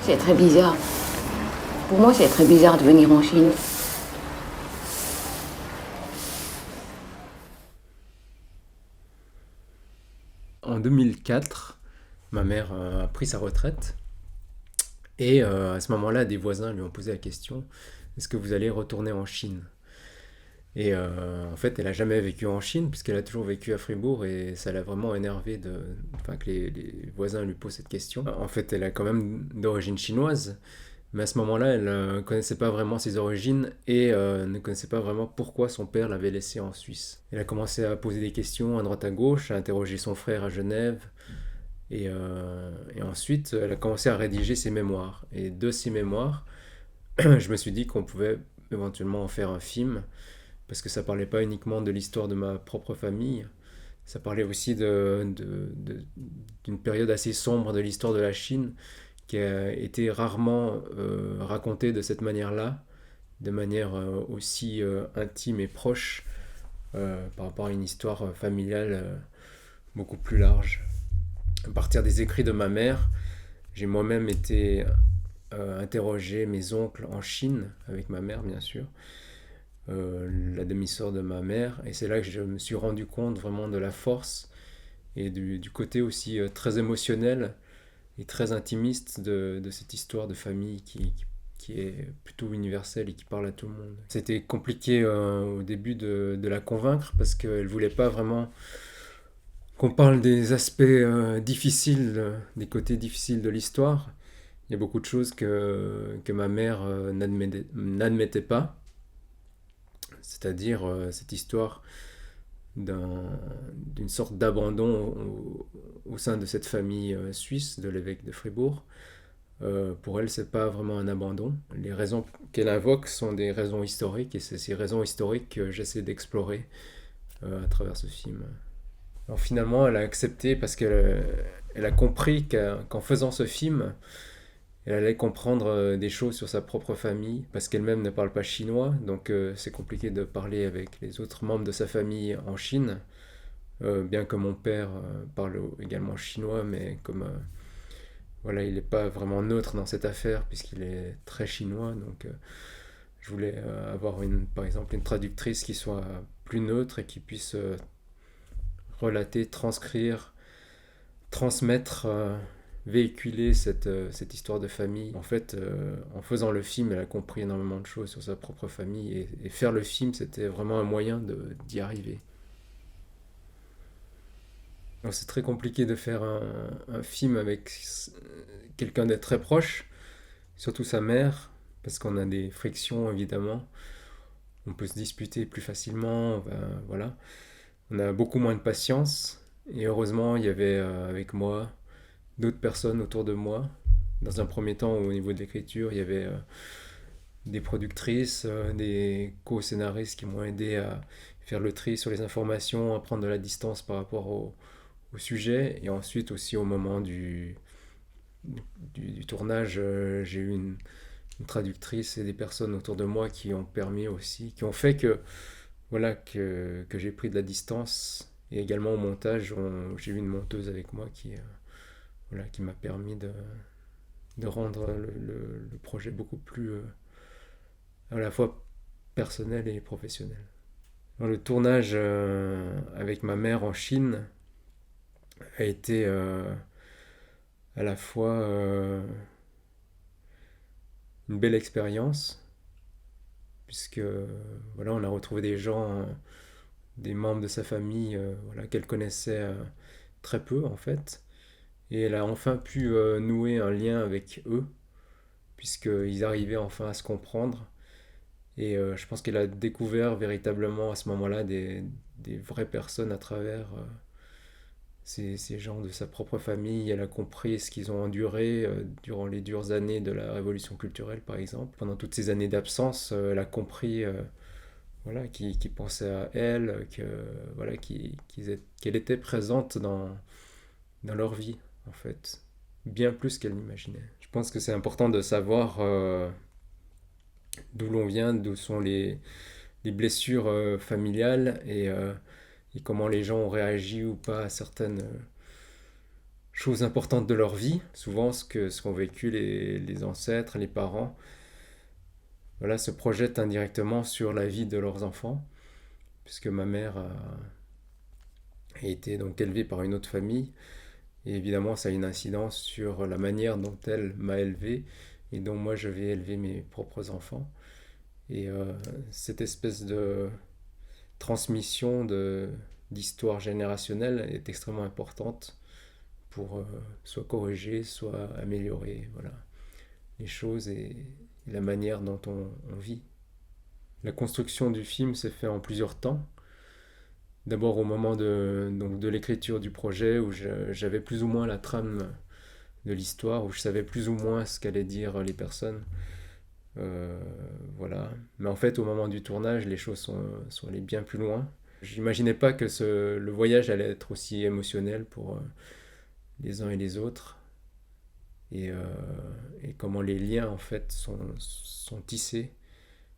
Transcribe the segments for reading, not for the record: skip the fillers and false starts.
c'est très bizarre. Pour moi, c'est très bizarre de venir en Chine. En 2004, ma mère a pris sa retraite et à ce moment-là, des voisins lui ont posé la question, est-ce que vous allez retourner en Chine? Et en fait, elle a jamais vécu en Chine puisqu'elle a toujours vécu à Fribourg et ça l'a vraiment énervé enfin, que les voisins lui posent cette question. En fait, elle a quand même d'origine chinoise, mais à ce moment-là, elle ne connaissait pas vraiment ses origines et ne connaissait pas vraiment pourquoi son père l'avait laissée en Suisse. Elle a commencé à poser des questions à droite à gauche, à interroger son frère à Genève, et ensuite, elle a commencé à rédiger ses mémoires. Et de ces mémoires, je me suis dit qu'on pouvait éventuellement en faire un film, parce que ça parlait pas uniquement de l'histoire de ma propre famille, ça parlait aussi d'une période assez sombre de l'histoire de la Chine, qui a été rarement racontée de cette manière-là, de manière aussi intime et proche par rapport à une histoire familiale beaucoup plus large. À partir des écrits de ma mère, j'ai moi-même été interroger mes oncles en Chine, avec ma mère bien sûr, la demi-sœur de ma mère, et c'est là que je me suis rendu compte vraiment de la force et du côté aussi très émotionnel et très intimiste de cette histoire de famille qui est plutôt universelle et qui parle à tout le monde. C'était compliqué au début de la convaincre parce qu'elle voulait pas vraiment qu'on parle des aspects difficiles, des côtés difficiles de l'histoire. Il y a beaucoup de choses que ma mère n'admettait pas, c'est-à-dire cette histoire d'une sorte d'abandon au sein de cette famille suisse de l'évêque de Fribourg. Pour elle, c'est pas vraiment un abandon. Les raisons qu'elle invoque sont des raisons historiques, et c'est ces raisons historiques que j'essaie d'explorer à travers ce film. Alors finalement, elle a accepté parce qu'elle a compris qu'en faisant ce film, elle allait comprendre des choses sur sa propre famille, parce qu'elle-même ne parle pas chinois, donc c'est compliqué de parler avec les autres membres de sa famille en Chine, bien que mon père parle également chinois, mais comme voilà, il n'est pas vraiment neutre dans cette affaire, puisqu'il est très chinois, donc je voulais avoir par exemple une traductrice qui soit plus neutre et qui puisse relater, transcrire, transmettre, véhiculer cette histoire de famille. En fait, en faisant le film, elle a compris énormément de choses sur sa propre famille, et faire le film, c'était vraiment un moyen d'y arriver. Donc c'est très compliqué de faire un film avec quelqu'un de très proche, surtout sa mère, parce qu'on a des frictions évidemment. On peut se disputer plus facilement, voilà. On a beaucoup moins de patience, et heureusement, il y avait avec moi d'autres personnes autour de moi. Dans un premier temps, au niveau de l'écriture, il y avait des productrices, des co-scénaristes qui m'ont aidé à faire le tri sur les informations, à prendre de la distance par rapport au sujet. Et ensuite aussi au moment du tournage, j'ai eu une traductrice et des personnes autour de moi qui ont permis aussi, qui ont fait que voilà que j'ai pris de la distance. Et également au montage, j'ai eu une monteuse avec moi voilà, qui m'a permis de rendre le projet beaucoup plus à la fois personnel et professionnel. Alors, le tournage avec ma mère en Chine a été à la fois une belle expérience, puisque voilà, on a retrouvé des gens, des membres de sa famille voilà, qu'elle connaissait très peu en fait, et elle a enfin pu nouer un lien avec eux, puisqu'ils arrivaient enfin à se comprendre. Et je pense qu'elle a découvert véritablement à ce moment-là des vraies personnes à travers ces gens de sa propre famille. Elle a compris ce qu'ils ont enduré durant les dures années de la révolution culturelle, par exemple. Pendant toutes ces années d'absence, elle a compris voilà, qui pensaient à elle, voilà, qu'elle était présente dans leur vie, en fait. Bien plus qu'elle n'imaginait. Je pense que c'est important de savoir d'où l'on vient, d'où sont les blessures familiales, et comment les gens ont réagi ou pas à certaines choses importantes de leur vie, souvent ce qu'ont vécu les ancêtres, les parents, voilà, se projettent indirectement sur la vie de leurs enfants, puisque ma mère a été donc élevée par une autre famille, et évidemment ça a une incidence sur la manière dont elle m'a élevé, et dont moi je vais élever mes propres enfants. Et cette espèce de transmission d'histoire générationnelle est extrêmement importante pour soit corriger, soit améliorer, voilà, les choses et la manière dont on vit. La construction du film s'est faite en plusieurs temps. D'abord au moment donc de l'écriture du projet, où j'avais plus ou moins la trame de l'histoire, où je savais plus ou moins ce qu'allaient dire les personnes. Euh, voilà. Mais en fait, au moment du tournage, les choses sont allées bien plus loin. J'imaginais pas que le voyage allait être aussi émotionnel pour les uns et les autres. Et, euh, et comment les liens, en fait, sont tissés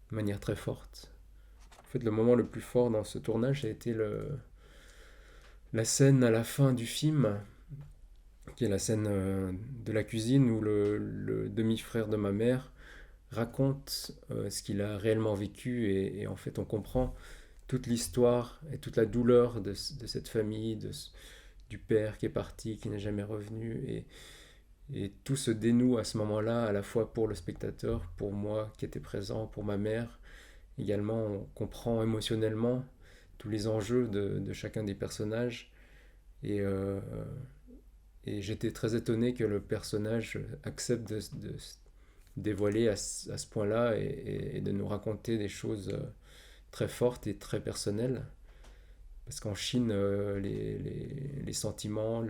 de manière très forte. En fait, le moment le plus fort dans ce tournage, ça a été la scène à la fin du film, qui est la scène de la cuisine où le demi-frère de ma mère raconte ce qu'il a réellement vécu et en fait on comprend toute l'histoire et toute la douleur de cette famille, du père qui est parti, qui n'est jamais revenu et tout se dénoue à ce moment-là, à la fois pour le spectateur, pour moi qui étais présent, pour ma mère. Également, on comprend émotionnellement tous les enjeux de chacun des personnages et, euh, et j'étais très étonné que le personnage accepte de dévoiler à ce point-là et de nous raconter des choses très fortes et très personnelles. Parce qu'en Chine, les sentiments,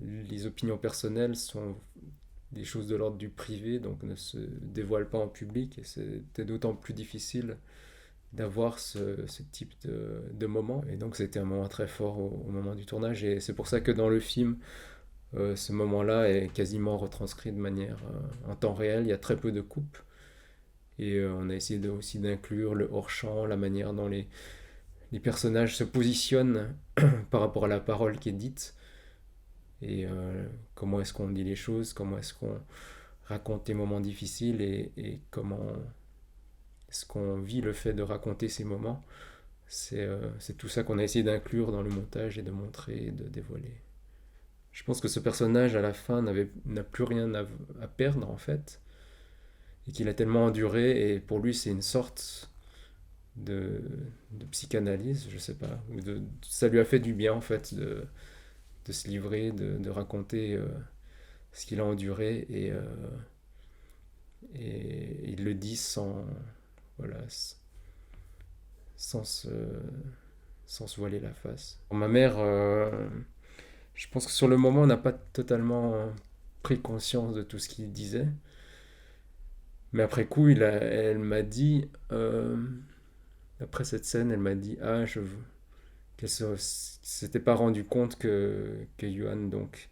les opinions personnelles sont des choses de l'ordre du privé, donc ne se dévoilent pas en public. Et c'était d'autant plus difficile d'avoir ce type de moment. Et donc c'était un moment très fort au moment du tournage. Et c'est pour ça que dans le film, ce moment-là est quasiment retranscrit de manière en temps réel. Il y a très peu de coupes. Et on a essayé aussi d'inclure le hors-champ, la manière dont les personnages se positionnent par rapport à la parole qui est dite. Et comment est-ce qu'on dit les choses, comment est-ce qu'on raconte des moments difficiles et comment est-ce qu'on vit le fait de raconter ces moments. C'est tout ça qu'on a essayé d'inclure dans le montage et de montrer et de dévoiler. Je pense que ce personnage à la fin n'a plus rien à perdre en fait, et qu'il a tellement enduré, et pour lui c'est une sorte de psychanalyse, je sais pas, ça lui a fait du bien en fait de se livrer, de raconter ce qu'il a enduré, et il le dit voilà, sans se, sans se voiler la face. Ma mère, je pense que sur le moment, on n'a pas totalement pris conscience de tout ce qu'il disait. Mais après coup, elle m'a dit, après cette scène, elle m'a dit, ah, qu'elle s'était pas rendu compte que Yuan donc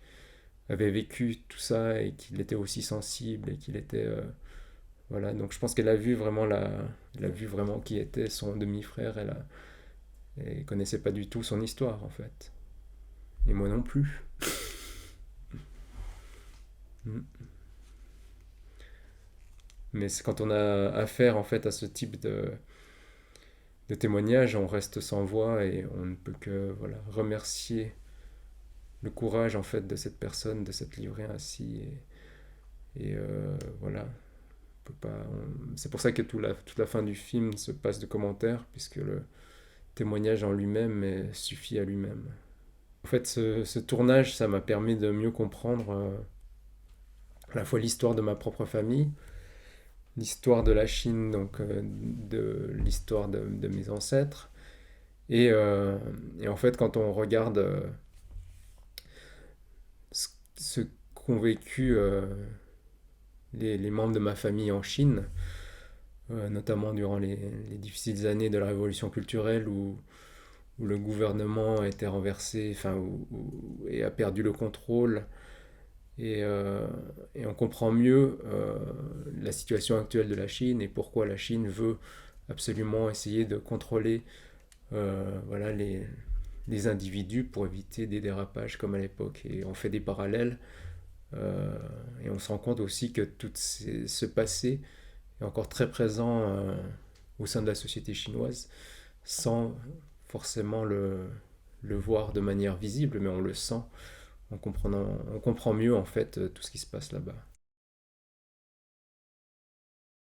avait vécu tout ça et qu'il était aussi sensible et qu'il était voilà. Donc je pense qu'elle a vu vraiment elle a vu vraiment qui était son demi-frère. Elle connaissait pas du tout son histoire en fait. Et moi non plus. Mm. Mais c'est quand on a affaire en fait à ce type de témoignage, on reste sans voix et on ne peut que voilà, remercier le courage en fait de cette personne, de s'être livrée ainsi. Voilà, c'est pour ça que toute la fin du film se passe de commentaires, puisque le témoignage en lui-même suffit à lui-même. En fait, ce tournage, ça m'a permis de mieux comprendre à la fois l'histoire de ma propre famille, l'histoire de la Chine, donc de l'histoire de mes ancêtres. Et en fait, quand on regarde ce qu'ont vécu les membres de ma famille en Chine, notamment durant les difficiles années de la révolution culturelle où le gouvernement a été renversé, enfin, et a perdu le contrôle. Et on comprend mieux la situation actuelle de la Chine et pourquoi la Chine veut absolument essayer de contrôler voilà, des individus pour éviter des dérapages comme à l'époque. Et on fait des parallèles et on se rend compte aussi que ce passé est encore très présent au sein de la société chinoise sans forcément le voir de manière visible, mais on le sent on comprend mieux en fait tout ce qui se passe là-bas.